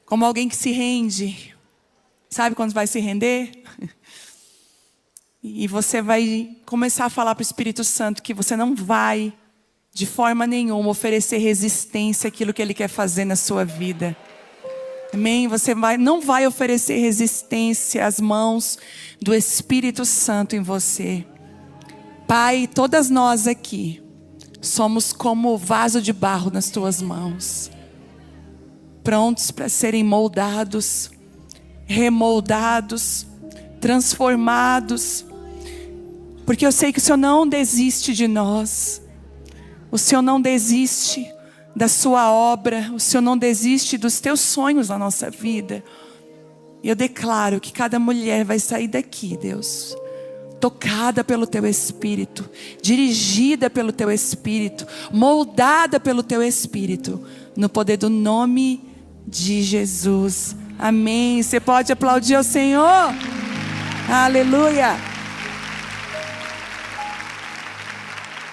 como alguém que se rende. Sabe quando vai se render? E você vai começar a falar para o Espírito Santo que você não vai, de forma nenhuma, oferecer resistência àquilo que Ele quer fazer na sua vida. Amém? Você não vai oferecer resistência às mãos do Espírito Santo em você. Pai, todas nós aqui somos como vaso de barro nas tuas mãos, prontos para serem moldados, remoldados, transformados, porque eu sei que o Senhor não desiste de nós, o Senhor não desiste da sua obra, o Senhor não desiste dos teus sonhos na nossa vida. E eu declaro que cada mulher vai sair daqui, Deus, tocada pelo teu Espírito, dirigida pelo teu Espírito, moldada pelo teu Espírito, no poder do nome de Jesus. Amém. Você pode aplaudir ao Senhor? Aleluia.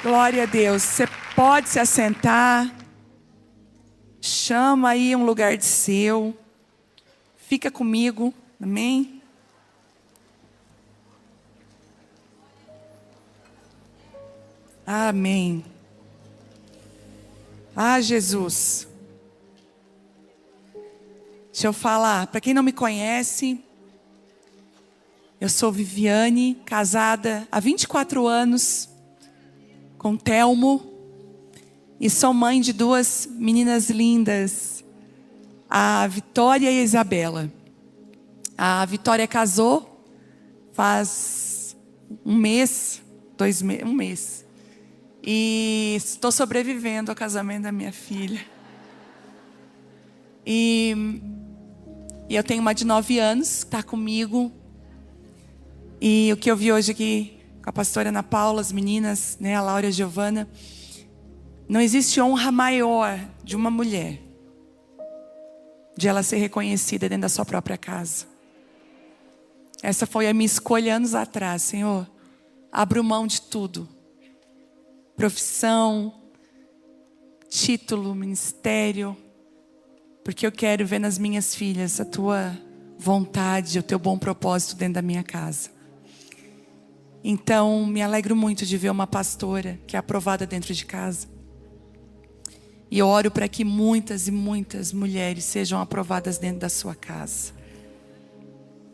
Glória a Deus. Você pode se assentar. Chama aí um lugar de seu. Fica comigo. Amém? Amém. Ah, Jesus. Deixa eu falar. Para quem não me conhece, eu sou Viviane, casada há 24 anos com Telmo. E sou mãe de duas meninas lindas, a Vitória e a Isabela. A Vitória casou faz um mês. E estou sobrevivendo ao casamento da minha filha. E eu tenho uma de 9 anos, que está comigo. E o que eu vi hoje aqui com a pastora Ana Paula, as meninas, né, a Laura e a Giovana. Não existe honra maior de uma mulher, de ela ser reconhecida dentro da sua própria casa. Essa foi a minha escolha anos atrás. Senhor, abro mão de tudo. Profissão, título, ministério. Porque eu quero ver nas minhas filhas a tua vontade, o teu bom propósito dentro da minha casa. Então, me alegro muito de ver uma pastora que é aprovada dentro de casa. E eu oro para que muitas e muitas mulheres sejam aprovadas dentro da sua casa.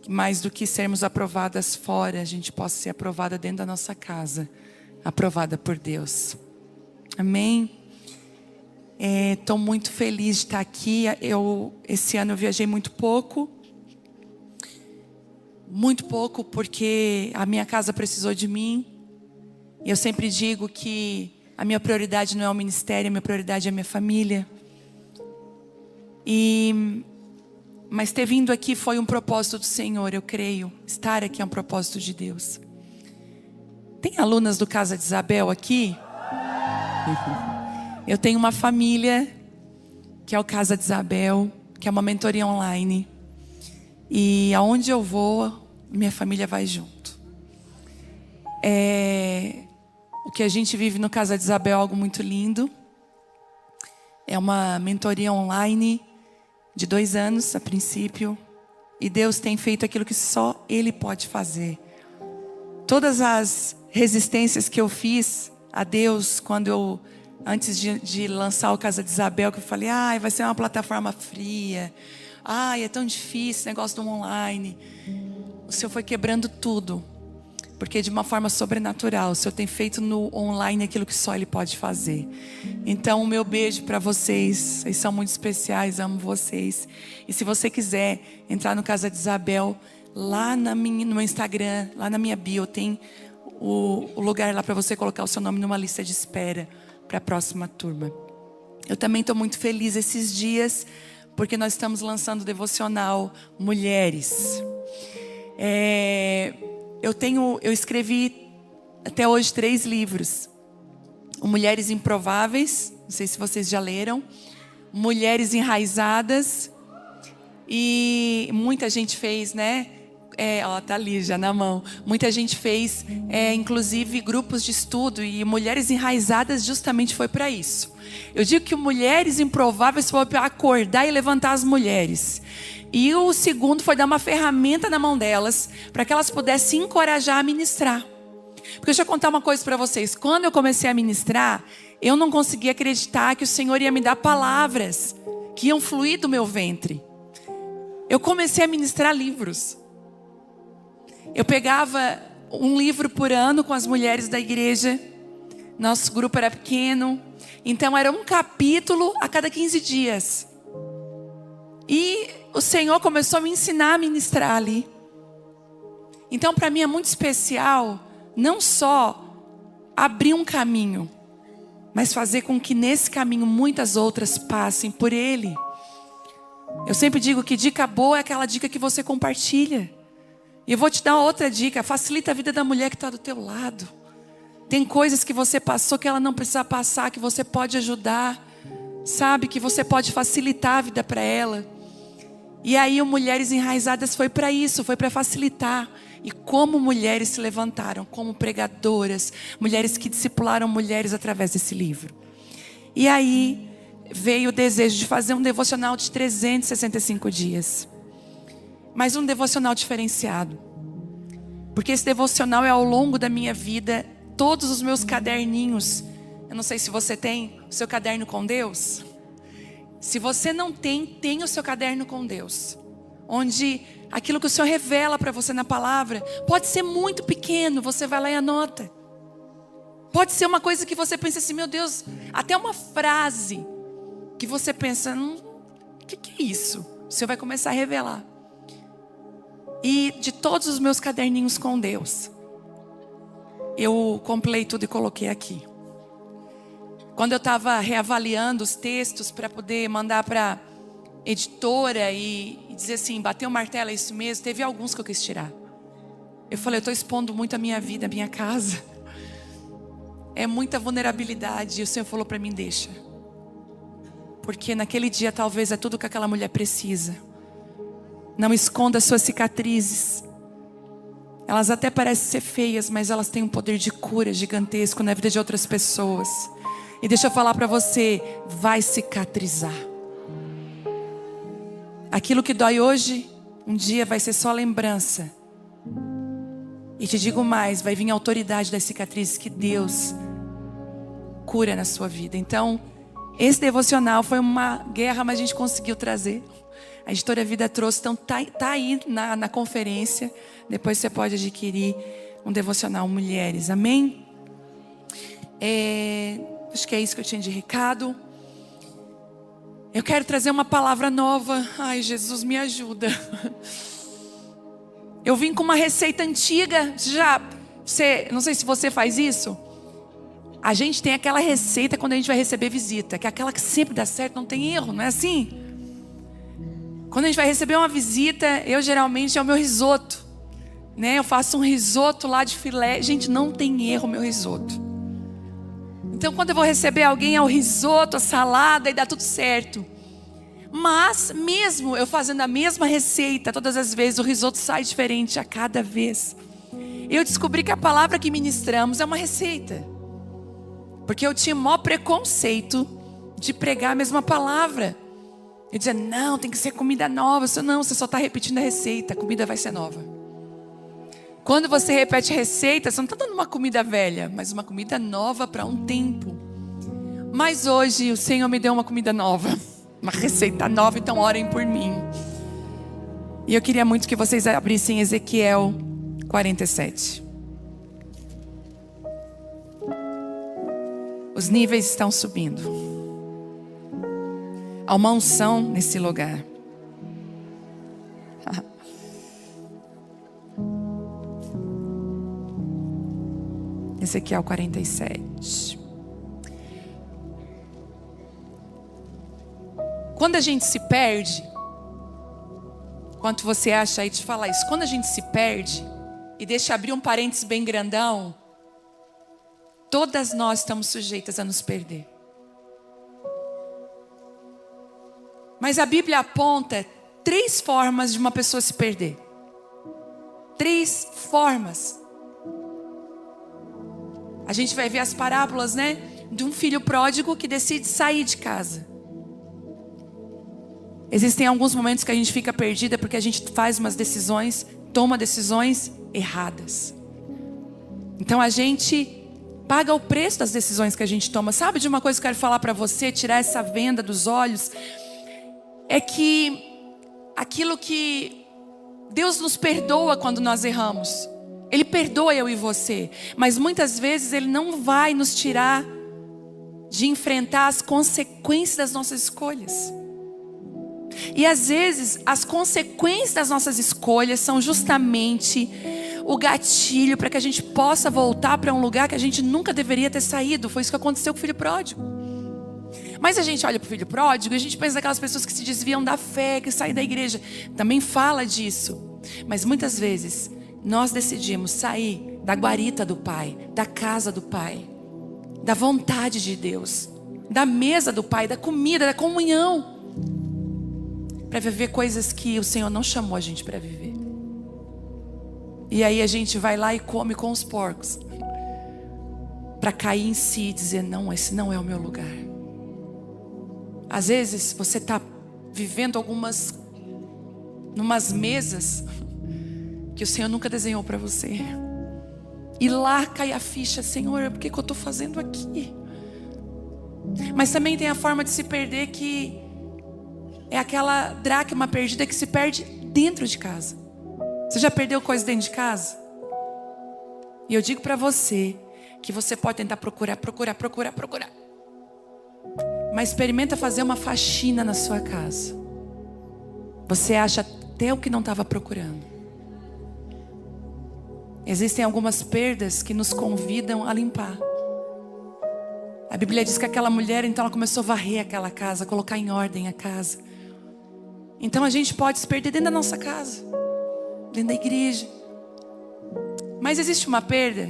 Que mais do que sermos aprovadas fora, a gente possa ser aprovada dentro da nossa casa. Aprovada por Deus. Amém? Estou muito feliz de estar aqui. Esse ano eu viajei muito pouco. Muito pouco porque a minha casa precisou de mim. E eu sempre digo que a minha prioridade não é o ministério, a minha prioridade é a minha família. Mas ter vindo aqui foi um propósito do Senhor, eu creio. Estar aqui é um propósito de Deus. Tem alunas do Casa de Isabel aqui? Eu tenho uma família que é o Casa de Isabel, que é uma mentoria online. E aonde eu vou, minha família vai junto. O que a gente vive no Casa de Isabel é algo muito lindo. É uma mentoria online de 2 anos a princípio. E Deus tem feito aquilo que só Ele pode fazer. Todas as resistências que eu fiz a Deus antes de lançar o Casa de Isabel, que eu falei, vai ser uma plataforma fria. É tão difícil esse negócio do online. O Senhor foi quebrando tudo. Porque de uma forma sobrenatural, o Senhor tem feito no online aquilo que só Ele pode fazer. Então o meu beijo para vocês. Vocês são muito especiais, amo vocês. E se você quiser entrar no Casa de Isabel, lá no meu Instagram, lá na minha bio, tem o lugar lá para você colocar o seu nome numa lista de espera para a próxima turma. Eu também estou muito feliz esses dias, porque nós estamos lançando o devocional Mulheres. Eu escrevi até hoje 3 livros. O Mulheres Improváveis, não sei se vocês já leram. Mulheres Enraizadas. E muita gente fez, né? Tá ali já na mão. Muita gente fez, inclusive, grupos de estudo, e Mulheres Enraizadas justamente foi para isso. Eu digo que Mulheres Improváveis foi para acordar e levantar as mulheres. E o segundo foi dar uma ferramenta na mão delas, para que elas pudessem encorajar a ministrar. Porque deixa eu contar uma coisa para vocês. Quando eu comecei a ministrar, eu não conseguia acreditar que o Senhor ia me dar palavras que iam fluir do meu ventre. Eu comecei a ministrar livros. Eu pegava um livro por ano com as mulheres da igreja. Nosso grupo era pequeno. Então era um capítulo a cada 15 dias. E o Senhor começou a me ensinar a ministrar ali. Então para mim é muito especial não só abrir um caminho, mas fazer com que nesse caminho muitas outras passem por ele. Eu sempre digo que dica boa é aquela dica que você compartilha. E eu vou te dar outra dica: facilita a vida da mulher que está do teu lado. Tem coisas que você passou que ela não precisa passar, que você pode ajudar, sabe? Que você pode facilitar a vida para ela. E aí o Mulheres Enraizadas foi para isso, foi para facilitar. E como mulheres se levantaram, como pregadoras, mulheres que discipularam mulheres através desse livro. E aí veio o desejo de fazer um devocional de 365 dias. Mas um devocional diferenciado. Porque esse devocional é ao longo da minha vida, todos os meus caderninhos. Eu não sei se você tem o seu caderno com Deus. Se você não tem, tenha o seu caderno com Deus. Onde aquilo que o Senhor revela para você na palavra, pode ser muito pequeno, você vai lá e anota. Pode ser uma coisa que você pensa assim, meu Deus, até uma frase que você pensa, o que é isso? O Senhor vai começar a revelar. E de todos os meus caderninhos com Deus, eu compilei tudo e coloquei aqui. Quando eu estava reavaliando os textos para poder mandar para editora e dizer assim, bater o martelo, é isso mesmo, teve alguns que eu quis tirar. Eu falei, eu estou expondo muito a minha vida, a minha casa. É muita vulnerabilidade. E o Senhor falou para mim, deixa. Porque naquele dia talvez é tudo que aquela mulher precisa. Não esconda as suas cicatrizes. Elas até parecem ser feias, mas elas têm um poder de cura gigantesco na vida de outras pessoas. E deixa eu falar para você, vai cicatrizar. Aquilo que dói hoje, um dia vai ser só lembrança. E te digo mais, vai vir a autoridade das cicatrizes que Deus cura na sua vida. Então, esse devocional foi uma guerra, mas a gente conseguiu trazer. A editora Vida trouxe, então tá aí na conferência. Depois você pode adquirir um devocional Mulheres, amém? Acho que é isso que eu tinha de recado. Eu quero trazer uma palavra nova. Ai, Jesus, me ajuda. Eu vim com uma receita antiga. Não sei se você faz isso. A gente tem aquela receita quando a gente vai receber visita, que é aquela que sempre dá certo, não tem erro, não é assim? Quando a gente vai receber uma visita, eu geralmente é o meu risoto, né? Eu faço um risoto lá de filé. Gente, não tem erro o meu risoto. Então quando eu vou receber alguém, é o risoto, a salada e dá tudo certo. Mas mesmo eu fazendo a mesma receita, todas as vezes o risoto sai diferente a cada vez. Eu descobri que a palavra que ministramos é uma receita. Porque eu tinha o maior preconceito de pregar a mesma palavra. Eu dizia, não, tem que ser comida nova. Você só está repetindo a receita, a comida vai ser nova. Quando você repete a receita, você não está dando uma comida velha, mas uma comida nova para um tempo. Mas hoje o Senhor me deu uma comida nova, uma receita nova, então orem por mim. E eu queria muito que vocês abrissem Ezequiel 47. Os níveis estão subindo. Há uma unção nesse lugar. Ezequiel 47. Quando a gente se perde, quanto você acha aí de falar isso? Quando a gente se perde, e deixa abrir um parênteses bem grandão, todas nós estamos sujeitas a nos perder. Mas a Bíblia aponta 3 formas de uma pessoa se perder. 3 formas. A gente vai ver as parábolas, né? De um filho pródigo que decide sair de casa. Existem alguns momentos que a gente fica perdida porque a gente faz umas decisões, toma decisões erradas. Então a gente paga o preço das decisões que a gente toma. Sabe de uma coisa que eu quero falar para você, tirar essa venda dos olhos? É que aquilo que Deus nos perdoa quando nós erramos. Ele perdoa eu e você. Mas muitas vezes Ele não vai nos tirar de enfrentar as consequências das nossas escolhas. E às vezes as consequências das nossas escolhas são justamente o gatilho para que a gente possa voltar para um lugar que a gente nunca deveria ter saído. Foi isso que aconteceu com o filho pródigo. Mas a gente olha para o filho pródigo e a gente pensa naquelas pessoas que se desviam da fé, que saem da igreja. Também fala disso. Mas muitas vezes nós decidimos sair da guarita do Pai, da casa do Pai, da vontade de Deus, da mesa do Pai, da comida, da comunhão, para viver coisas que o Senhor não chamou a gente para viver. E aí a gente vai lá e come com os porcos, para cair em si e dizer: não, esse não é o meu lugar. Às vezes você está vivendo numas mesas que o Senhor nunca desenhou para você. E lá cai a ficha: Senhor, por que eu estou fazendo aqui? Mas também tem a forma de se perder, que é aquela dracma perdida que se perde dentro de casa. Você já perdeu coisa dentro de casa? E eu digo para você que você pode tentar procurar. Mas experimenta fazer uma faxina na sua casa. Você acha até o que não estava procurando. Existem algumas perdas que nos convidam a limpar. A Bíblia diz que aquela mulher, então, ela começou a varrer aquela casa, colocar em ordem a casa. Então a gente pode se perder dentro da nossa casa, dentro da igreja. Mas existe uma perda,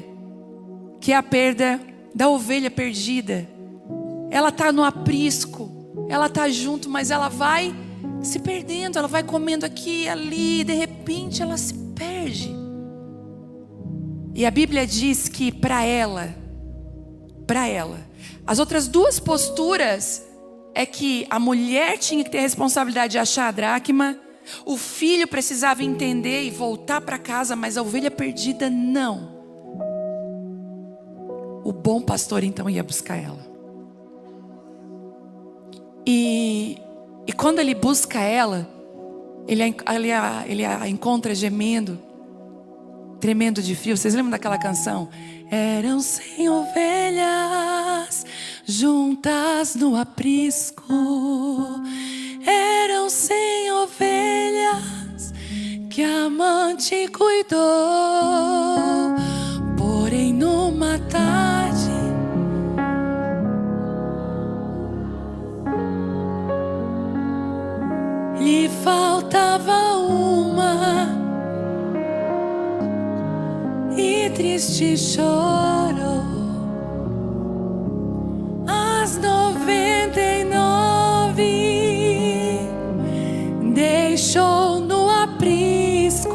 que é a perda da ovelha perdida. Ela está no aprisco, ela está junto, mas ela vai se perdendo, ela vai comendo aqui e ali, e de repente ela se perde. E a Bíblia diz que para ela, as outras 2 posturas é que a mulher tinha que ter a responsabilidade de achar a dracma, o filho precisava entender e voltar para casa, mas a ovelha perdida não. O bom pastor então ia buscar ela. E quando ele busca ela, ele a encontra gemendo, tremendo de frio. Vocês lembram daquela canção? Eram 100 ovelhas juntas no aprisco. Eram 100 ovelhas que a amante cuidou. Porém numa tarde lhe faltava uma, e triste chorou. As 99 deixou no aprisco,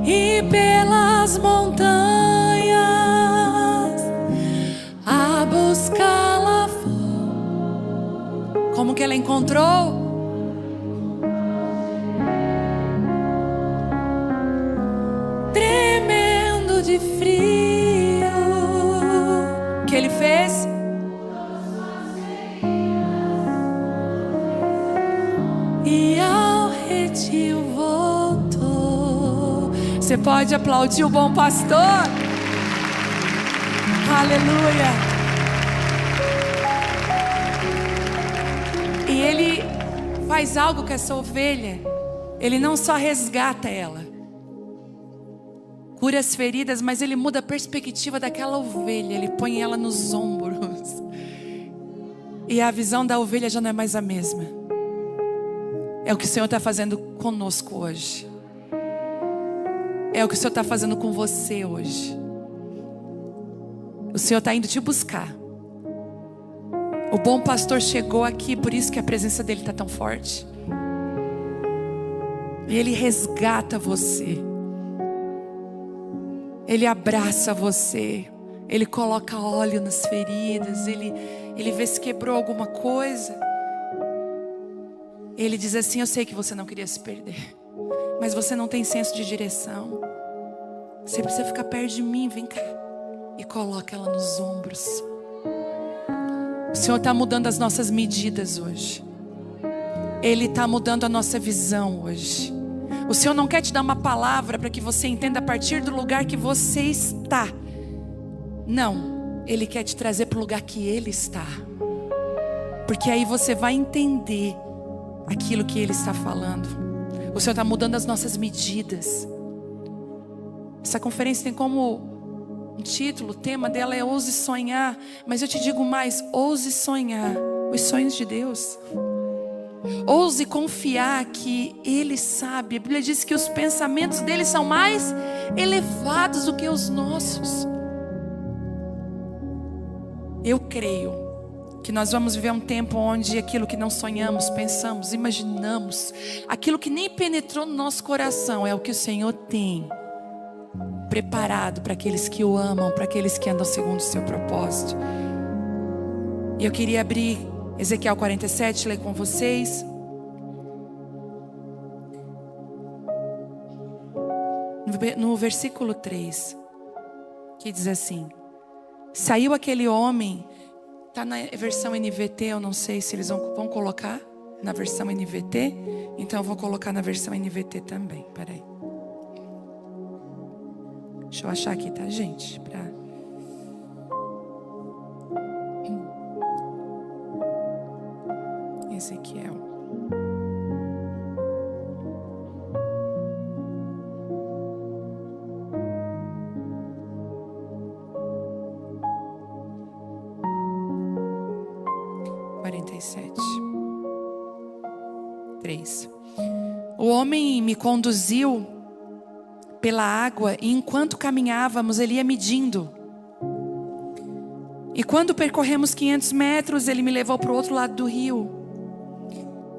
e pelas montanhas a buscá-la foi. Como que ela encontrou? Tremendo de frio. O que ele fez? E ao redil voltou. Você pode aplaudir o bom pastor? Aleluia. E ele faz algo com essa ovelha. Ele não só resgata ela, cura as feridas, mas ele muda a perspectiva daquela ovelha. Ele põe ela nos ombros. E a visão da ovelha já não é mais a mesma. É o que o Senhor está fazendo conosco hoje. É o que o Senhor está fazendo com você hoje. O Senhor está indo te buscar. O bom pastor chegou aqui, por isso que a presença dele está tão forte. E Ele resgata você. Ele abraça você. Ele coloca óleo nas feridas. Ele vê se quebrou alguma coisa. Ele diz assim: eu sei que você não queria se perder, mas você não tem senso de direção. Você precisa ficar perto de mim, vem cá. E coloca ela nos ombros. O Senhor está mudando as nossas medidas hoje. Ele está mudando a nossa visão hoje. O Senhor não quer te dar uma palavra para que você entenda a partir do lugar que você está. Não, Ele quer te trazer para o lugar que Ele está. Porque aí você vai entender aquilo que Ele está falando. O Senhor está mudando as nossas medidas. Essa conferência tem como um título, o tema dela é Ouse Sonhar. Mas eu te digo mais, ouse sonhar os sonhos de Deus. Ouse confiar que Ele sabe. A Bíblia diz que os pensamentos dele são mais elevados do que os nossos. Eu creio que nós vamos viver um tempo onde aquilo que não sonhamos, pensamos, imaginamos, aquilo que nem penetrou no nosso coração, é o que o Senhor tem preparado para aqueles que o amam, para aqueles que andam segundo o seu propósito. E eu queria abrir Ezequiel 47, ler com vocês. No versículo 3, que diz assim: saiu aquele homem. Está na versão NVT, eu não sei se eles vão colocar na versão NVT. Então eu vou colocar na versão NVT também, peraí. Deixa eu achar aqui, tá, gente? Ezequiel. O homem me conduziu pela água e enquanto caminhávamos ele ia medindo. E quando percorremos 500 metros ele me levou para o outro lado do rio.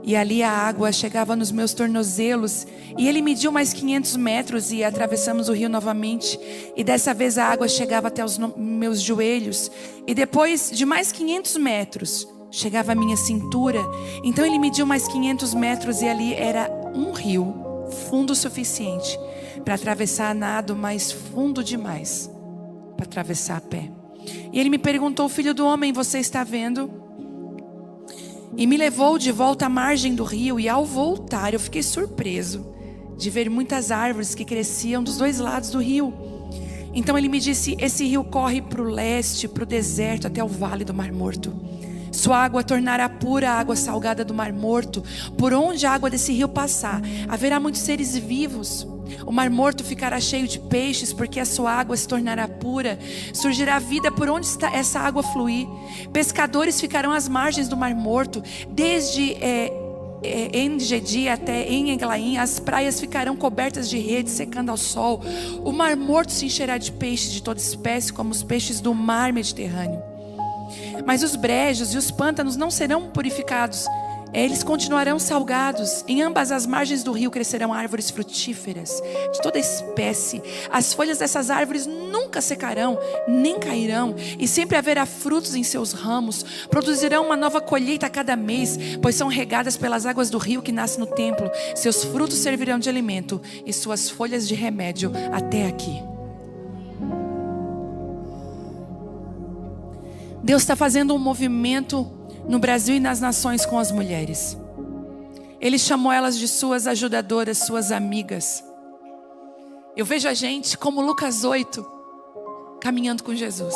E ali a água chegava nos meus tornozelos. E ele mediu mais 500 metros e atravessamos o rio novamente. E dessa vez a água chegava até os meus joelhos. E depois de mais 500 metros chegava a minha cintura. Então ele mediu mais 500 metros e ali era um rio fundo o suficiente para atravessar a nado, mas fundo demais para atravessar a pé. E ele me perguntou: filho do homem, você está vendo? E me levou de volta à margem do rio. E ao voltar eu fiquei surpreso de ver muitas árvores que cresciam dos dois lados do rio. Então ele me disse: esse rio corre para o leste, para o deserto, até o vale do Mar Morto. Sua água tornará pura a água salgada do Mar Morto. Por onde a água desse rio passar, haverá muitos seres vivos. O Mar Morto ficará cheio de peixes, porque a sua água se tornará pura. Surgirá vida por onde essa água fluir. Pescadores ficarão às margens do Mar Morto. Desde En-Gedi até En-Eglaim, as praias ficarão cobertas de redes, secando ao sol. O Mar Morto se encherá de peixes de toda espécie, como os peixes do mar Mediterrâneo. Mas os brejos e os pântanos não serão purificados. Eles continuarão salgados. Em ambas as margens do rio crescerão árvores frutíferas de toda espécie. As folhas dessas árvores nunca secarão, nem cairão. E sempre haverá frutos em seus ramos. Produzirão uma nova colheita a cada mês, pois são regadas pelas águas do rio que nasce no templo. Seus frutos servirão de alimento e suas folhas de remédio até aqui. Deus está fazendo um movimento no Brasil e nas nações com as mulheres. Ele chamou elas de suas ajudadoras, suas amigas. Eu vejo a gente como Lucas 8, caminhando com Jesus.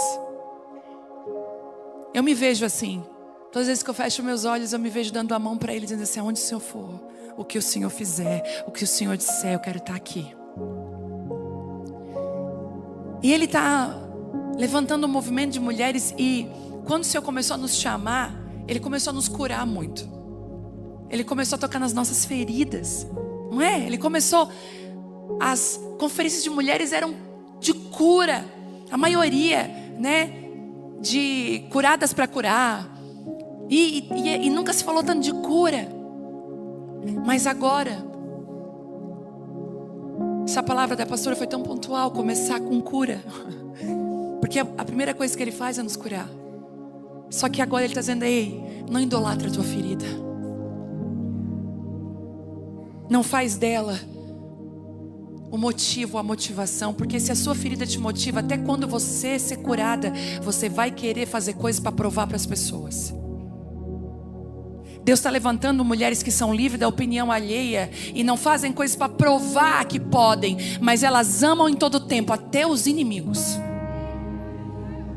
Eu me vejo assim. Todas as vezes que eu fecho meus olhos, eu me vejo dando a mão para Ele, dizendo assim: onde o Senhor for, o que o Senhor fizer, o que o Senhor disser, eu quero estar aqui. E Ele está levantando um movimento de mulheres. E quando o Senhor começou a nos chamar, Ele começou a nos curar muito. Ele começou a tocar nas nossas feridas, não é? Ele começou. As conferências de mulheres eram de cura, a maioria, né? De curadas para curar. E nunca se falou tanto de cura. Mas agora Essa palavra da pastora foi tão pontual, começar com cura. Porque a primeira coisa que Ele faz é nos curar. Só que agora Ele está dizendo: ei, não idolatra a tua ferida. Não faz dela o motivo, a motivação. Porque se a sua ferida te motiva, até quando você ser curada, você vai querer fazer coisas para provar para as pessoas. Deus está levantando mulheres que são livres da opinião alheia e não fazem coisas para provar que podem, mas elas amam em todo tempo, até os inimigos.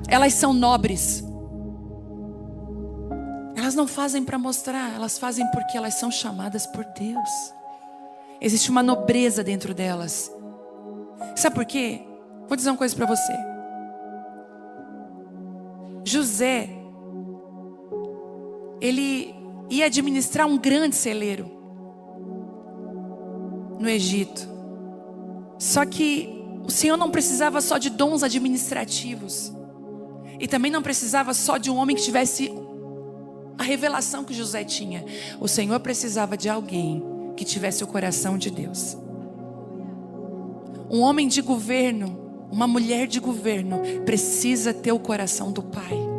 Elas são nobres. Elas não fazem para mostrar, elas fazem porque elas são chamadas por Deus. Existe uma nobreza dentro delas. Sabe por quê? Vou dizer uma coisa para você. José, ele ia administrar um grande celeiro no Egito. Só que o Senhor não precisava só de dons administrativos. E também não precisava só de um homem que tivesse a revelação que José tinha. O Senhor precisava de alguém que tivesse o coração de Deus. Um homem de governo, uma mulher de governo, precisa ter o coração do Pai.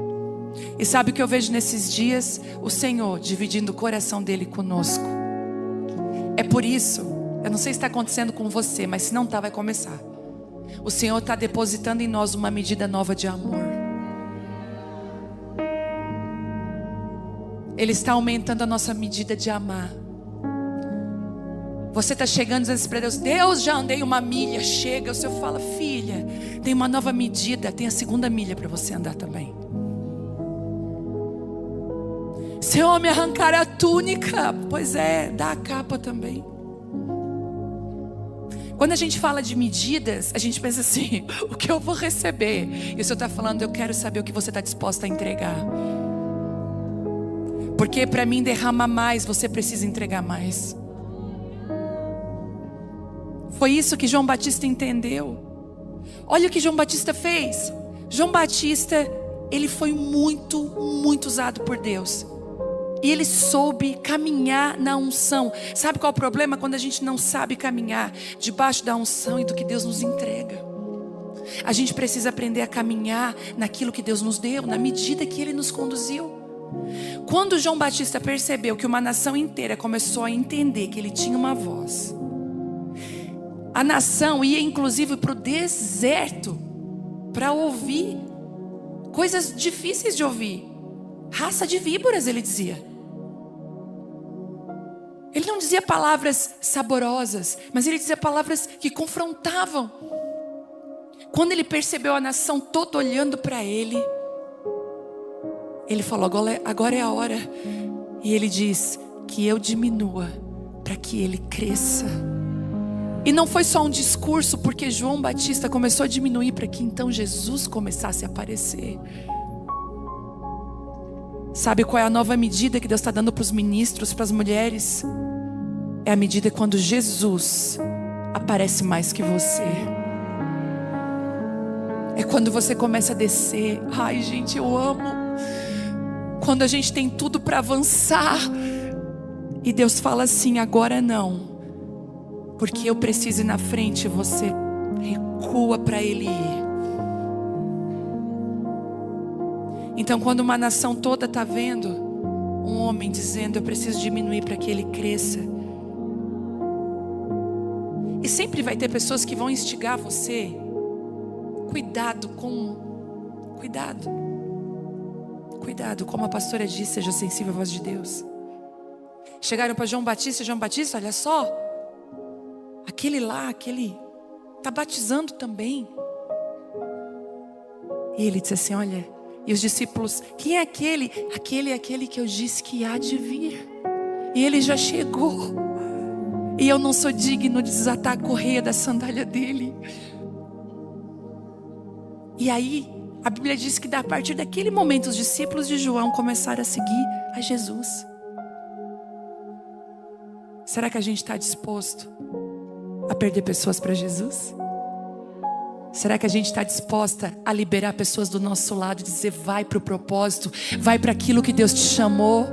E sabe o que eu vejo nesses dias? O Senhor dividindo o coração dele conosco. É por isso, eu não sei se está acontecendo com você, mas se não está, vai começar. O Senhor está depositando em nós uma medida nova de amor. Ele está aumentando a nossa medida de amar. Você está chegando e dizendo para Deus: Deus, já andei uma milha, chega. O Senhor fala: filha, tem uma nova medida, tem a segunda milha para você andar também. Senhor, me arrancar a túnica. Pois é, dá a capa também. Quando a gente fala de medidas, a gente pensa assim: o que eu vou receber? E o Senhor está falando: eu quero saber o que você está disposta a entregar. Porque para mim derramar mais, você precisa entregar mais. Foi isso que João Batista entendeu. Olha o que João Batista fez. João Batista, ele foi muito usado por Deus. E ele soube caminhar na unção. Sabe qual é o problema? Quando a gente não sabe caminhar debaixo da unção e do que Deus nos entrega. A gente precisa aprender a caminhar naquilo que Deus nos deu, na medida que Ele nos conduziu. Quando João Batista percebeu que uma nação inteira começou a entender que ele tinha uma voz, a nação ia inclusive para o deserto para ouvir coisas difíceis de ouvir. Raça de víboras, ele dizia. Ele não dizia palavras saborosas, mas ele dizia palavras que confrontavam. Quando ele percebeu a nação toda olhando para ele, ele falou: agora é a hora. E ele diz: que eu diminua para que ele cresça. E não foi só um discurso, porque João Batista começou a diminuir para que então Jesus começasse a aparecer. Sabe qual é a nova medida que Deus está dando para os ministros, para as mulheres? É a medida quando Jesus aparece mais que você. É quando você começa a descer. Ai, gente, eu amo quando a gente tem tudo para avançar e Deus fala assim: agora não, porque eu preciso ir na frente. Você recua para Ele ir. Então, quando uma nação toda está vendo um homem dizendo: eu preciso diminuir para que ele cresça. E sempre vai ter pessoas que vão instigar você. Cuidado, como a pastora disse, seja sensível à voz de Deus. Chegaram para João Batista: olha só, aquele está batizando também. E ele disse assim: olha, e os discípulos: quem é aquele? Aquele é aquele que eu disse que há de vir. E ele já chegou. E eu não sou digno de desatar a correia da sandália dele. E aí, a Bíblia diz que a partir daquele momento os discípulos de João começaram a seguir a Jesus. Será que a gente está disposto a perder pessoas para Jesus? Será que a gente está disposta a liberar pessoas do nosso lado e dizer: vai para o propósito, vai para aquilo que Deus te chamou?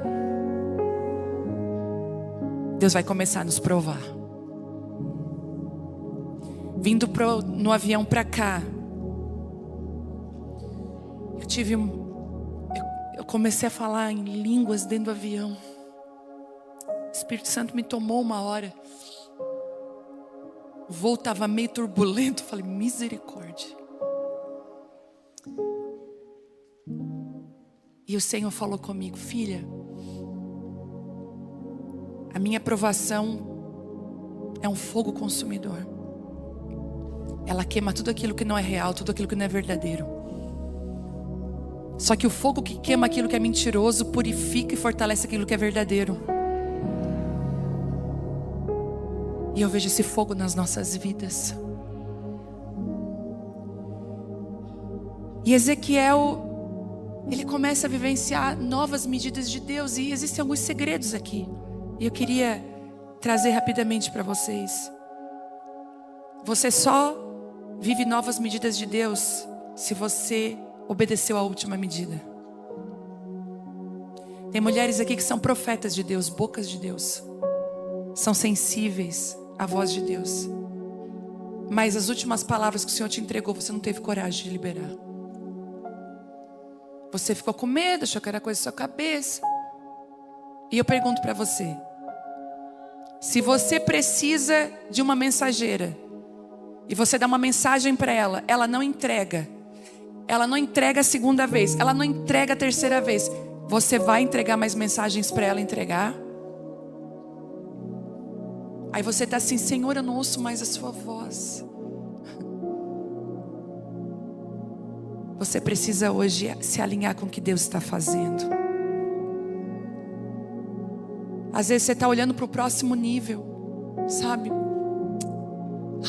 Deus vai começar a nos provar. vindo no avião para cá, eu comecei a falar em línguas dentro do avião. O Espírito Santo me tomou uma hora. O voo estava meio turbulento. Eu falei, misericórdia. E o Senhor falou comigo, filha, a minha aprovação é um fogo consumidor. Ela queima tudo aquilo que não é real, tudo aquilo que não é verdadeiro. Só que o fogo que queima aquilo que é mentiroso purifica e fortalece aquilo que é verdadeiro. E eu vejo esse fogo nas nossas vidas. E Ezequiel, ele começa a vivenciar novas medidas de Deus. E existem alguns segredos aqui. E eu queria trazer rapidamente para vocês. Você só vive novas medidas de Deus se você obedeceu à última medida. Tem mulheres aqui que são profetas de Deus, bocas de Deus. São sensíveis à voz de Deus. Mas as últimas palavras que o Senhor te entregou, você não teve coragem de liberar. Você ficou com medo, achou que era coisa da sua cabeça. E eu pergunto para você, se você precisa de uma mensageira, e você dá uma mensagem para ela, ela não entrega a segunda vez, ela não entrega a terceira vez, você vai entregar mais mensagens para ela entregar? Aí você está assim, Senhor, eu não ouço mais a sua voz. Você precisa hoje se alinhar com o que Deus está fazendo. Às vezes você está olhando para o próximo nível, sabe?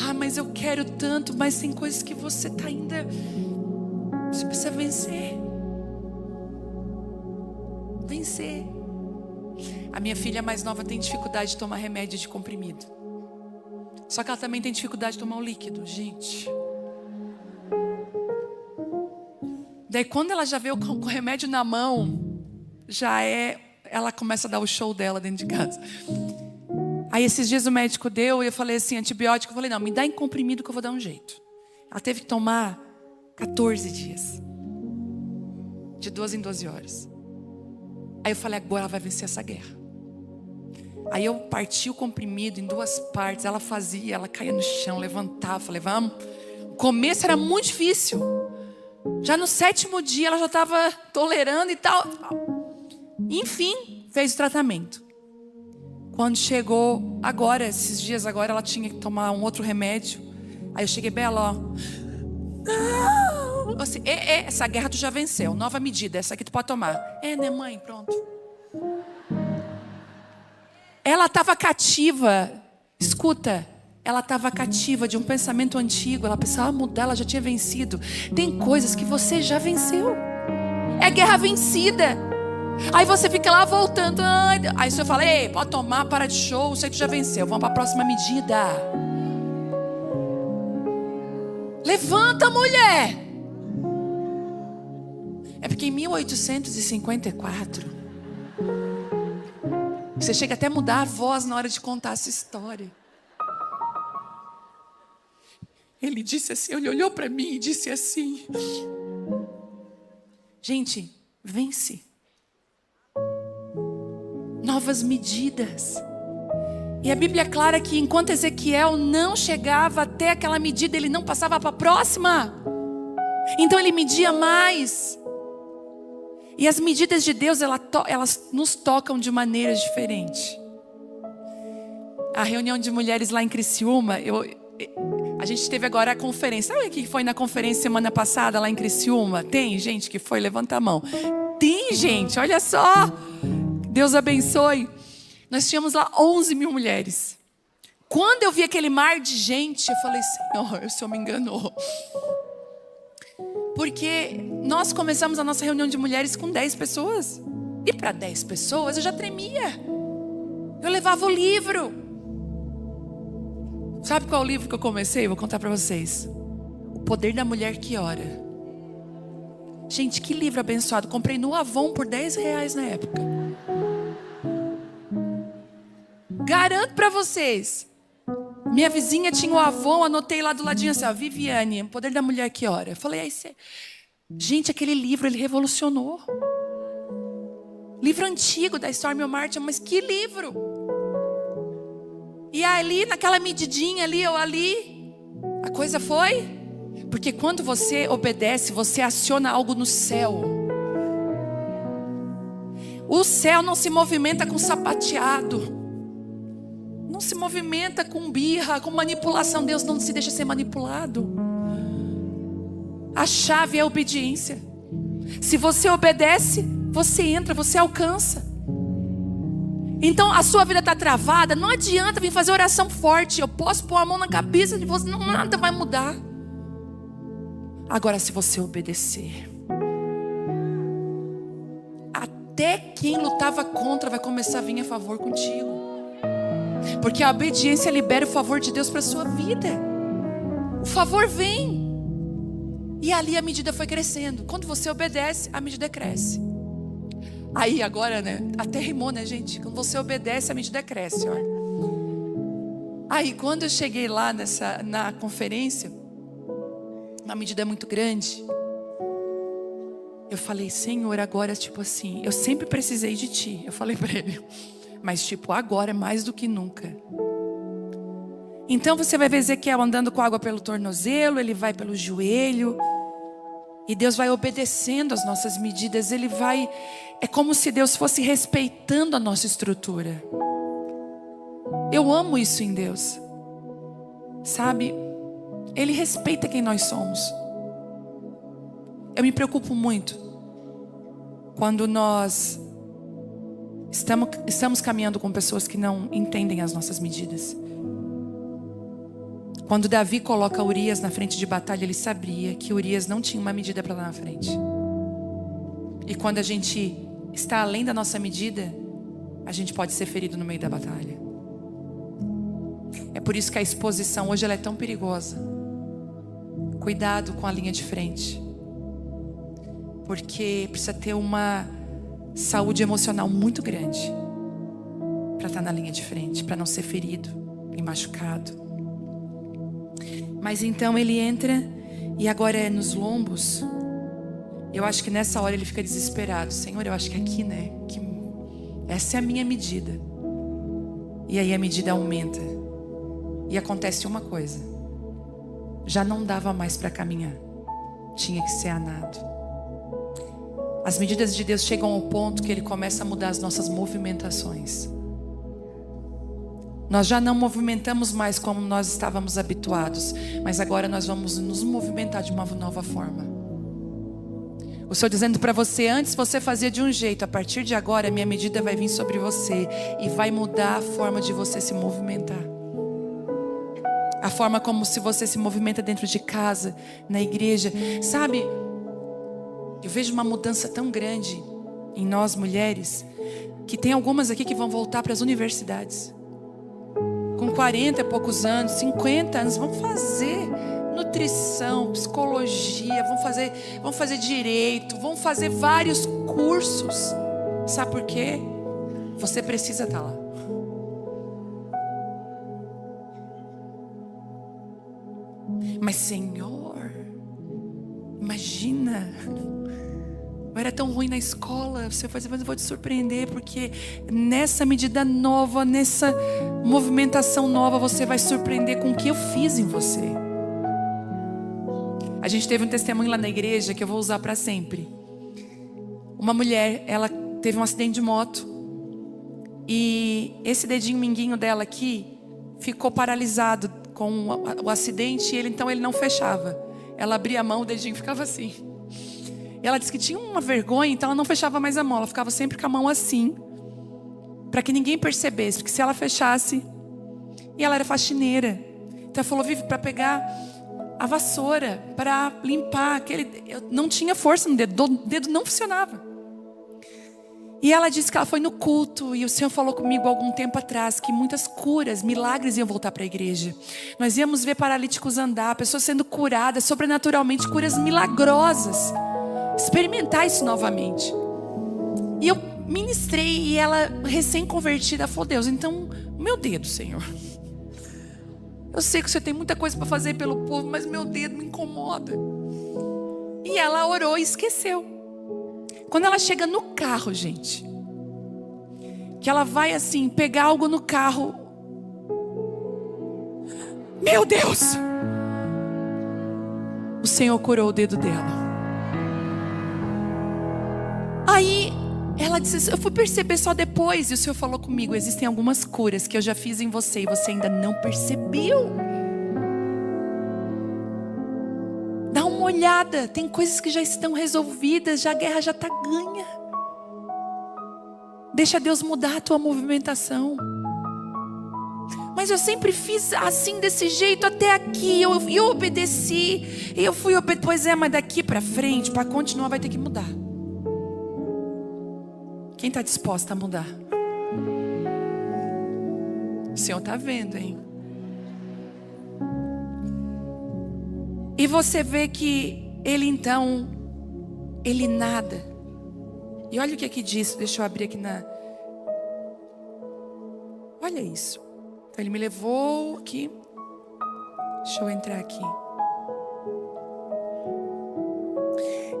Ah, mas eu quero tanto, mas tem coisas que você está ainda... Você precisa vencer. Vencer. A minha filha mais nova tem dificuldade de tomar remédio de comprimido. Só que ela também tem dificuldade de tomar o líquido, gente. Daí quando ela já vê com o remédio na mão, ela começa a dar o show dela dentro de casa. Aí esses dias o médico deu e eu falei assim, antibiótico. Eu falei, não, me dá em comprimido que eu vou dar um jeito. Ela teve que tomar 14 dias. De 12 em 12 horas. Aí eu falei, agora ela vai vencer essa guerra. Aí eu parti o comprimido em 2 partes. Ela fazia, ela caía no chão, levantava. Falei, vamos. O começo era muito difícil. Já no 7º dia ela já estava tolerando e tal. Enfim, fez o tratamento. Quando chegou agora, esses dias agora, ela tinha que tomar um outro remédio. Aí eu cheguei, Bela, ó. Não! Assim, essa guerra tu já venceu. Nova medida, essa aqui tu pode tomar. Né, mãe? Pronto. Ela estava cativa. Escuta, ela estava cativa de um pensamento antigo. Ela precisava mudar, ela já tinha vencido. Tem coisas que você já venceu. É guerra vencida. Aí você fica lá voltando. Aí o senhor fala, ei, pode tomar, para de show. Isso aí tu já venceu, vamos para a próxima medida. Levanta, mulher. É porque em 1854 você chega até a mudar a voz na hora de contar essa história. Ele disse assim, ele olhou para mim e disse assim, gente, vence. Novas medidas. E a Bíblia é clara que enquanto Ezequiel não chegava até aquela medida, ele não passava para a próxima. Então ele media mais. E as medidas de Deus, elas nos tocam de maneiras diferentes. A reunião de mulheres lá em Criciúma, a gente teve agora a conferência. Sabe o que foi na conferência semana passada lá em Criciúma? Tem gente que foi? Levanta a mão. Tem gente, olha só. Deus abençoe. Nós tínhamos lá 11 mil mulheres. Quando eu vi aquele mar de gente, eu falei, Senhor, o Senhor me enganou. Porque nós começamos a nossa reunião de mulheres com 10 pessoas. E para 10 pessoas eu já tremia. Eu levava o livro. Sabe qual é o livro que eu comecei? Eu vou contar para vocês. O Poder da Mulher que Ora. Gente, que livro abençoado. Comprei no Avon por R$10 na época. Garanto para vocês, Minha vizinha tinha o Avon, anotei lá do ladinho assim, ó, Viviane, o poder da mulher que ora. Eu falei, aí você... Gente, aquele livro, ele revolucionou. Livro antigo da Stormy Martin, mas que livro! E ali, naquela medidinha ali, ou ali, a coisa foi. Porque quando você obedece, você aciona algo no céu. O céu não se movimenta com sapateado. Não se movimenta com birra, com manipulação. Deus não se deixa ser manipulado. A chave é a obediência. Se você obedece, você entra, você alcança. Então a sua vida está travada. Não adianta vir fazer oração forte. Eu posso pôr a mão na cabeça de você, nada vai mudar. Agora, se você obedecer, até quem lutava contra vai começar a vir a favor contigo. Porque a obediência libera o favor de Deus para a sua vida. O favor vem. E ali a medida foi crescendo. Quando você obedece, a medida cresce. Aí agora, né? Até rimou, né, gente? Quando você obedece, a medida cresce, olha. Aí quando eu cheguei lá na conferência, uma medida muito grande, eu falei, Senhor, agora tipo assim, eu sempre precisei de Ti. Eu falei para Ele. Mas tipo, agora é mais do que nunca. Então você vai ver Ezequiel andando com água pelo tornozelo, ele vai pelo joelho. E Deus vai obedecendo as nossas medidas. Ele vai, é como se Deus fosse respeitando a nossa estrutura. Eu amo isso em Deus. Sabe? Ele respeita quem nós somos. Eu me preocupo muito quando nós estamos caminhando com pessoas que não entendem as nossas medidas. Quando Davi coloca Urias na frente de batalha, ele sabia que Urias não tinha uma medida para lá na frente. E quando a gente está além da nossa medida, a gente pode ser ferido no meio da batalha. É por isso que a exposição hoje ela é tão perigosa. Cuidado com a linha de frente. Porque precisa ter uma saúde emocional muito grande para estar na linha de frente, para não ser ferido e machucado. Mas então ele entra e agora é nos lombos. Eu acho que nessa hora ele fica desesperado. Senhor, eu acho que aqui, né? Que essa é a minha medida. E aí a medida aumenta. E acontece uma coisa. Já não dava mais para caminhar. Tinha que ser a nado. As medidas de Deus chegam ao ponto que Ele começa a mudar as nossas movimentações. Nós já não movimentamos mais como nós estávamos habituados, mas agora nós vamos nos movimentar de uma nova forma. O Senhor dizendo para você, antes você fazia de um jeito, a partir de agora a minha medida vai vir sobre você e vai mudar a forma de você se movimentar. A forma como se você se movimenta dentro de casa, na igreja. Sabe, eu vejo uma mudança tão grande em nós mulheres, que tem algumas aqui que vão voltar para as universidades. Com 40 e poucos anos, 50 anos, vão fazer nutrição, psicologia, vão fazer direito, vão fazer vários cursos. Sabe por quê? Você precisa estar lá. Mas Senhor, imagina, eu era tão ruim na escola. Você vai dizer, mas eu vou te surpreender, porque nessa medida nova, nessa movimentação nova, você vai surpreender com o que eu fiz em você. A gente teve um testemunho lá na igreja que eu vou usar para sempre. Uma mulher, ela teve um acidente de moto e esse dedinho minguinho dela aqui ficou paralisado com o acidente, e então ele não fechava. Ela abria a mão, o dedinho ficava assim. E ela disse que tinha uma vergonha, então ela não fechava mais a mão. Ela ficava sempre com a mão assim, para que ninguém percebesse, porque se ela fechasse... E ela era faxineira. Então ela falou, Vivi, para pegar a vassoura, para limpar aquele... Eu não tinha força no dedo, o dedo não funcionava. E ela disse que ela foi no culto, e o Senhor falou comigo há algum tempo atrás que muitas curas, milagres iam voltar para a igreja. Nós íamos ver paralíticos andar, pessoas sendo curadas, sobrenaturalmente, curas milagrosas. Experimentar isso novamente. E eu ministrei, e ela, recém-convertida, falou, Deus, então, meu dedo, Senhor. Eu sei que você tem muita coisa para fazer pelo povo, mas meu dedo me incomoda. E ela orou e esqueceu. Quando ela chega no carro, gente, que ela vai assim, pegar algo no carro. Meu Deus! O Senhor curou o dedo dela. Aí ela disse, eu fui perceber só depois. E o Senhor falou comigo, existem algumas curas que eu já fiz em você e você ainda não percebeu. Dá uma olhada, tem coisas que já estão resolvidas, já a guerra já está ganha. Deixa Deus mudar a tua movimentação. Mas eu sempre fiz assim, desse jeito até aqui. Eu obedeci. E eu fui obedecendo. Pois é, mas daqui para frente, para continuar, vai ter que mudar. Quem está disposta a mudar? O Senhor está vendo, hein? E você vê que ele então, ele nada. E olha o que aqui diz, deixa eu abrir aqui na... Olha isso. Então ele me levou aqui. Deixa eu entrar aqui.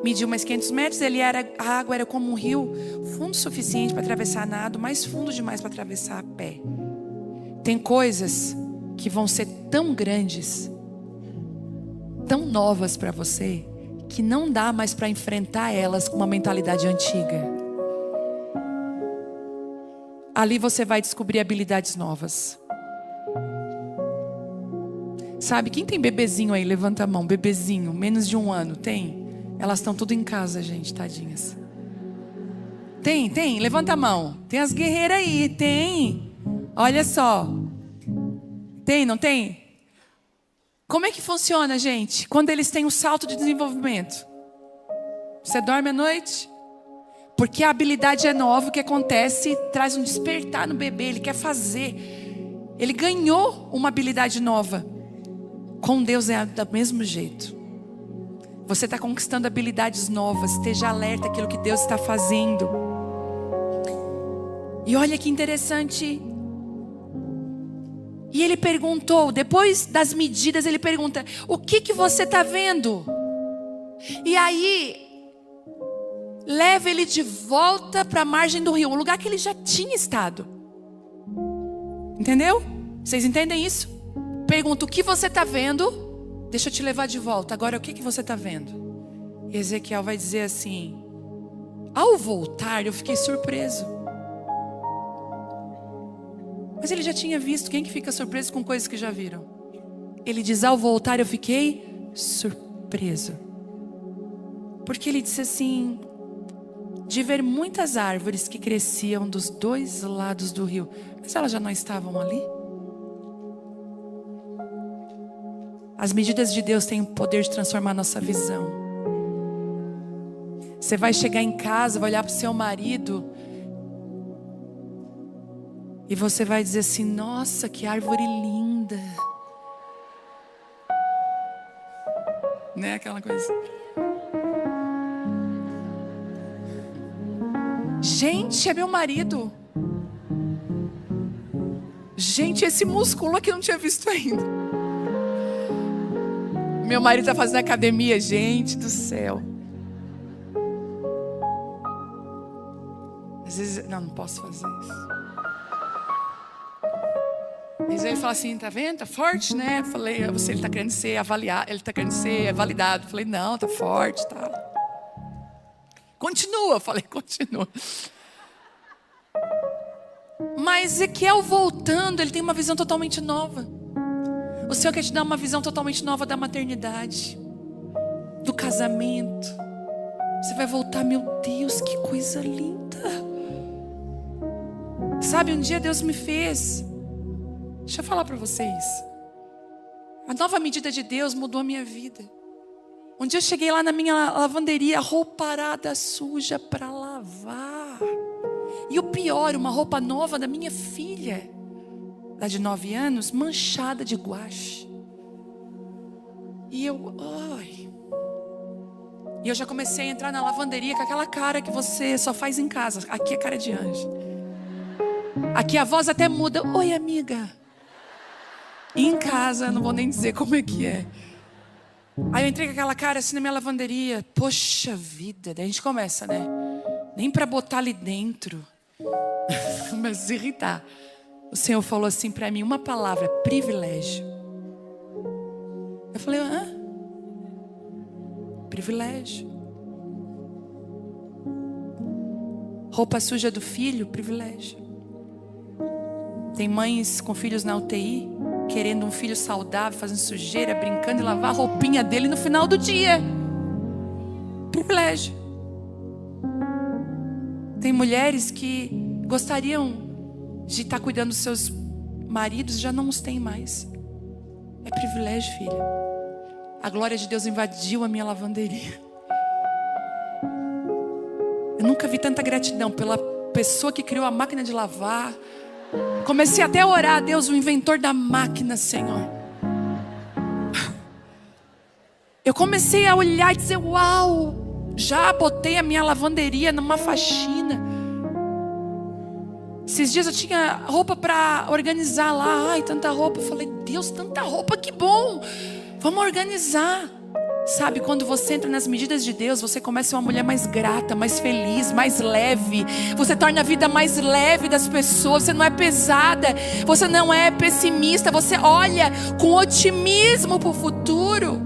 Mediu mais 500 metros, a água era como um rio, fundo o suficiente para atravessar a nado, mas fundo demais para atravessar a pé. Tem coisas que vão ser tão grandes, tão novas para você, que não dá mais para enfrentar elas com uma mentalidade antiga. Ali você vai descobrir habilidades novas. Sabe, quem tem bebezinho aí? Levanta a mão, bebezinho, menos de 1 ano, tem? Elas estão tudo em casa, gente, tadinhas. Tem, levanta a mão. Tem as guerreiras aí, tem. Olha só. Tem, não tem? Como é que funciona, gente? Quando eles têm um salto de desenvolvimento. Você dorme à noite? Porque a habilidade é nova, o que acontece traz um despertar no bebê, ele quer fazer. Ele ganhou uma habilidade nova. Com Deus é do mesmo jeito. Você está conquistando habilidades novas. Esteja alerta àquilo que Deus está fazendo. E olha que interessante. E ele perguntou, depois das medidas, ele pergunta: o que você está vendo? E aí, leva ele de volta para a margem do rio, um lugar que ele já tinha estado. Entendeu? Vocês entendem isso? Pergunta: o que você está vendo? Deixa eu te levar de volta. Agora, o que você está vendo? E Ezequiel vai dizer assim: ao voltar, eu fiquei surpreso. Mas ele já tinha visto. Quem que fica surpreso com coisas que já viram? Ele diz: ao voltar, eu fiquei surpreso. Porque ele disse assim: de ver muitas árvores que cresciam dos 2 lados do rio. Mas elas já não estavam ali? As medidas de Deus têm o poder de transformar a nossa visão. Você vai chegar em casa, vai olhar para o seu marido e você vai dizer assim: nossa, que árvore linda. Né, aquela coisa. Gente, é meu marido. Gente, esse músculo aqui eu não tinha visto ainda. Meu marido está fazendo academia, gente do céu. Às vezes, não posso fazer isso. Às vezes ele fala assim: tá vendo? Tá forte, né? Eu falei: ele está querendo ser avaliado, ele está querendo ser validado. Eu falei: não, tá forte, tá. Continua, eu falei: continua. Mas Ezequiel voltando, ele tem uma visão totalmente nova. O Senhor quer te dar uma visão totalmente nova da maternidade, do casamento. Você vai voltar: meu Deus, que coisa linda. Sabe, um dia Deus me fez. Deixa eu falar para vocês. A nova medida de Deus mudou a minha vida. Um dia eu cheguei lá na minha lavanderia, roupa parada suja para lavar. E o pior, uma roupa nova da minha filha, lá de 9 anos, manchada de guache. E eu já comecei a entrar na lavanderia com aquela cara que você só faz em casa. Aqui é cara de anjo. Aqui a voz até muda: oi, amiga. E em casa, não vou nem dizer como é que é. Aí eu entrei com aquela cara assim na minha lavanderia. Poxa vida, daí a gente começa, né? Nem para botar ali dentro. Começa a se irritar. O Senhor falou assim para mim, uma palavra, privilégio. Eu falei, hã? Privilégio. Roupa suja do filho, privilégio. Tem mães com filhos na UTI, querendo um filho saudável, fazendo sujeira, brincando e lavar a roupinha dele no final do dia. Privilégio. Tem mulheres que gostariam de estar cuidando dos seus maridos, já não os têm mais. É privilégio, filha. A glória de Deus invadiu a minha lavanderia. Eu nunca vi tanta gratidão pela pessoa que criou a máquina de lavar. Comecei até a orar a Deus, o inventor da máquina, Senhor. Eu comecei a olhar e dizer, uau, já botei a minha lavanderia numa faxina. Esses dias eu tinha roupa para organizar lá. Ai, tanta roupa. Eu falei, Deus, tanta roupa, que bom. Vamos organizar. Sabe, quando você entra nas medidas de Deus, você começa a ser uma mulher mais grata, mais feliz, mais leve. Você torna a vida mais leve das pessoas. Você não é pesada, você não é pessimista. Você olha com otimismo para o futuro.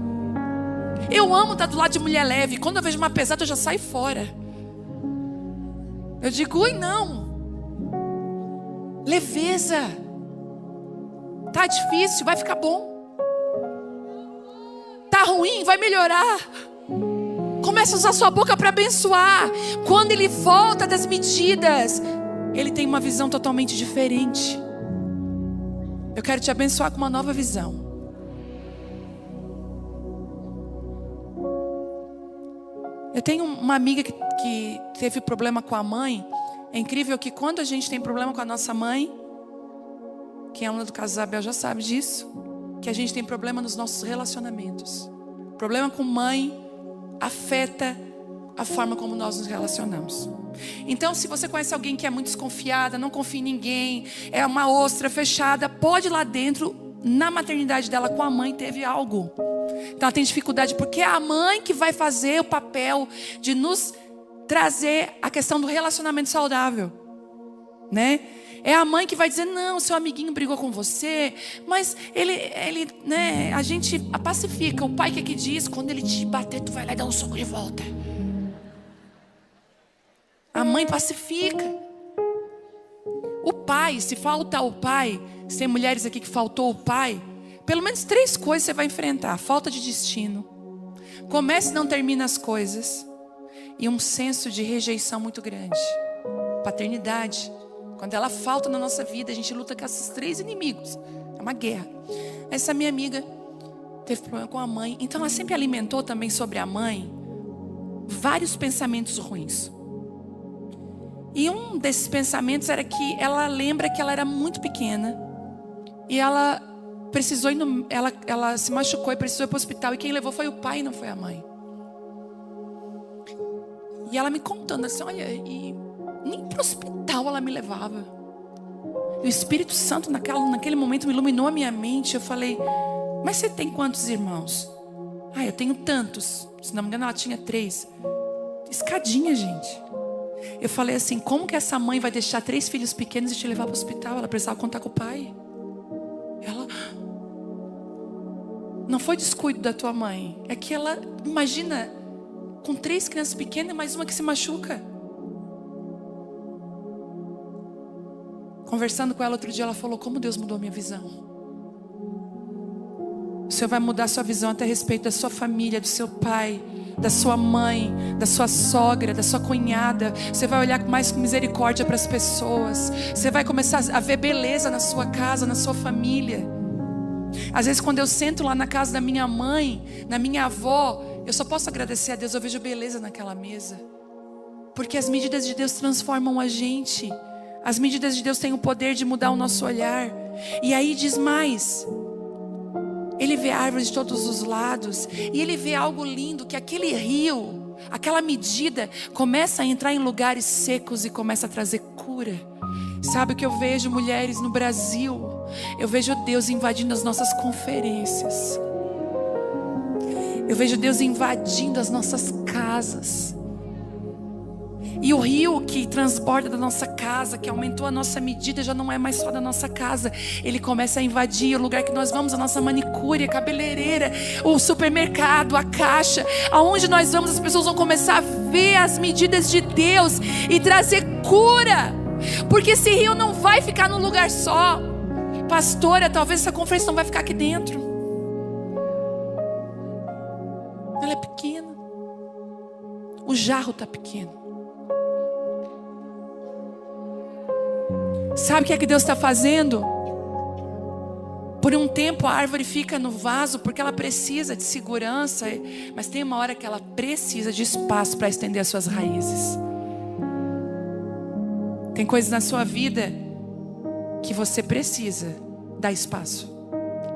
Eu amo estar do lado de mulher leve. Quando eu vejo uma pesada, eu já saio fora. Eu digo, ui, não. Leveza. Tá difícil, vai ficar bom. Tá ruim, vai melhorar. Comece a usar sua boca para abençoar. Quando ele volta das medidas, ele tem uma visão totalmente diferente. Eu quero te abençoar com uma nova visão. Eu tenho uma amiga que teve problema com a mãe. É incrível que quando a gente tem problema com a nossa mãe, quem é aluna do caso Isabel já sabe disso, que a gente tem problema nos nossos relacionamentos. Problema com mãe afeta a forma como nós nos relacionamos. Então, se você conhece alguém que é muito desconfiada, não confia em ninguém, é uma ostra fechada, pode ir lá dentro, na maternidade dela com a mãe teve algo. Então ela tem dificuldade, porque é a mãe que vai fazer o papel de nos trazer a questão do relacionamento saudável, né? É a mãe que vai dizer, não, seu amiguinho brigou com você, mas ele, né, a gente pacifica. O pai que diz, quando ele te bater, tu vai lá e dá um soco de volta. A mãe pacifica. O pai, se falta o pai, se tem mulheres aqui que faltou o pai, pelo menos 3 coisas você vai enfrentar: falta de destino, comece e não termina as coisas, e um senso de rejeição muito grande. Paternidade, quando ela falta na nossa vida, a gente luta com esses 3 inimigos. É uma guerra. Essa minha amiga teve problema com a mãe, então ela sempre alimentou também sobre a mãe vários pensamentos ruins. E um desses pensamentos era que ela lembra que ela era muito pequena e ela precisou ir ela se machucou e precisou ir para o hospital, e quem levou foi o pai, não foi a mãe. E ela me contando assim, olha, e nem para o hospital ela me levava. E o Espírito Santo naquele momento me iluminou a minha mente. Eu falei, mas você tem quantos irmãos? Ah, eu tenho tantos. Se não me engano ela tinha 3. Escadinha, gente. Eu falei assim, como que essa mãe vai deixar 3 filhos pequenos e te levar para o hospital? Ela precisava contar com o pai. Ela, não foi descuido da tua mãe, é que ela, imagina, com 3 crianças pequenas, mais uma que se machuca. Conversando com ela outro dia, ela falou, como Deus mudou a minha visão. O Senhor vai mudar a sua visão até a respeito da sua família, do seu pai, da sua mãe, da sua sogra, da sua cunhada. Você vai olhar mais com misericórdia para as pessoas. Você vai começar a ver beleza na sua casa, na sua família. Às vezes quando eu sento lá na casa da minha mãe, na minha avó, eu só posso agradecer a Deus. Eu vejo beleza naquela mesa, porque as medidas de Deus transformam a gente. As medidas de Deus têm o poder de mudar o nosso olhar. E aí diz mais, ele vê árvores de todos os lados, e ele vê algo lindo, que aquele rio, aquela medida começa a entrar em lugares secos e começa a trazer cura. Sabe o que eu vejo, mulheres no Brasil? Eu vejo Deus invadindo as nossas conferências. Eu vejo Deus invadindo as nossas casas. E o rio que transborda da nossa casa, que aumentou a nossa medida, já não é mais só da nossa casa. Ele começa a invadir o lugar que nós vamos, a nossa manicure, a cabeleireira, o supermercado, a caixa. Aonde nós vamos, as pessoas vão começar a ver as medidas de Deus e trazer cura. Porque esse rio não vai ficar num lugar só. Pastora, talvez essa conferência não vai ficar aqui dentro. Ela é pequena. O jarro está pequeno. Sabe o que é que Deus está fazendo? Por um tempo a árvore fica no vaso porque ela precisa de segurança, mas tem uma hora que ela precisa de espaço para estender as suas raízes. Tem coisas na sua vida que você precisa dar espaço.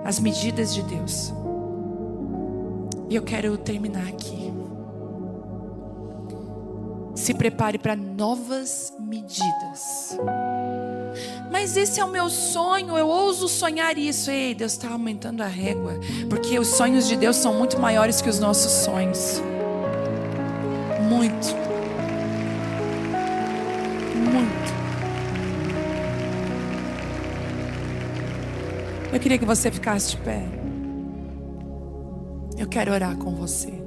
As medidas de Deus. E eu quero terminar aqui. Se prepare para novas medidas. Mas esse é o meu sonho, eu ouso sonhar isso. Ei, Deus está aumentando a régua, porque os sonhos de Deus são muito maiores que os nossos sonhos. Muito. Muito. Eu queria que você ficasse de pé. Eu quero orar com você.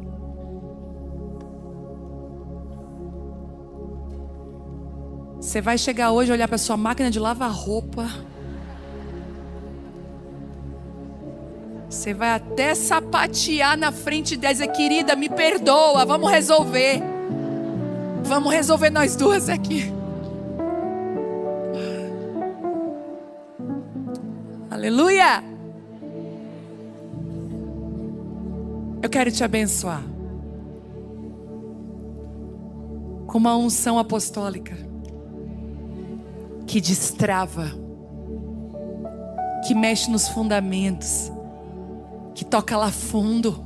Você vai chegar hoje, olhar para sua máquina de lavar roupa. Você vai até sapatear na frente dela e dizer: querida, me perdoa, vamos resolver. Vamos resolver nós duas aqui. Aleluia! Eu quero te abençoar com uma unção apostólica que destrava, que mexe nos fundamentos, que toca lá fundo,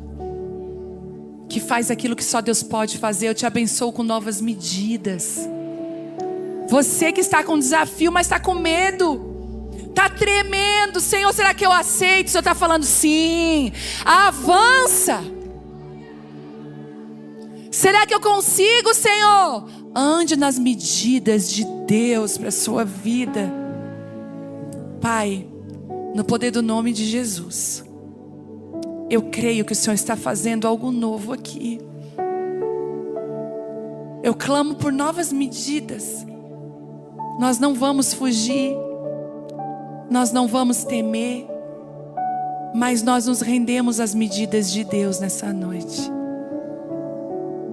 que faz aquilo que só Deus pode fazer. Eu te abençoo com novas medidas. Você que está com desafio, mas está com medo, está tremendo: Senhor, será que eu aceito? O Senhor está falando: sim, avança. Será que eu consigo, Senhor? Ande nas medidas de Deus para a sua vida. Pai, no poder do nome de Jesus, eu creio que o Senhor está fazendo algo novo aqui. Eu clamo por novas medidas. Nós não vamos fugir, nós não vamos temer, mas nós nos rendemos às medidas de Deus nessa noite.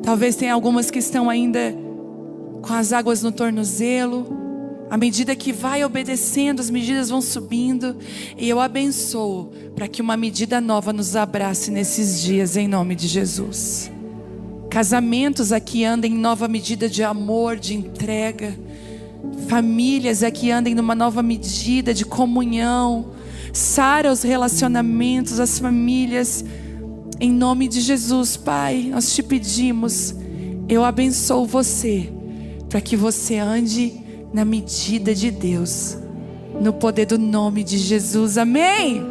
Talvez tenha algumas que estão ainda com as águas no tornozelo. À medida que vai obedecendo, as medidas vão subindo. E eu abençoo para que uma medida nova nos abrace nesses dias, em nome de Jesus. Casamentos aqui andem em nova medida de amor, de entrega. Famílias aqui andem numa nova medida de comunhão. Sara os relacionamentos, as famílias. Em nome de Jesus, Pai, nós te pedimos. Eu abençoo você, para que você ande na medida de Deus, no poder do nome de Jesus, amém?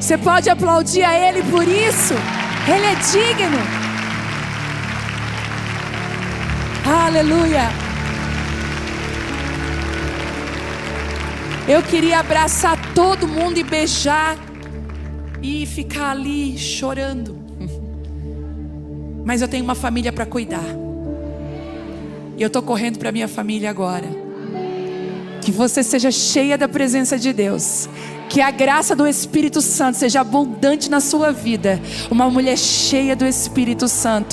Você pode aplaudir a Ele por isso. Ele é digno. Aleluia. Eu queria abraçar todo mundo e beijar e ficar ali chorando, mas eu tenho uma família para cuidar. E eu estou correndo para minha família agora. Que você seja cheia da presença de Deus. Que a graça do Espírito Santo seja abundante na sua vida. Uma mulher cheia do Espírito Santo.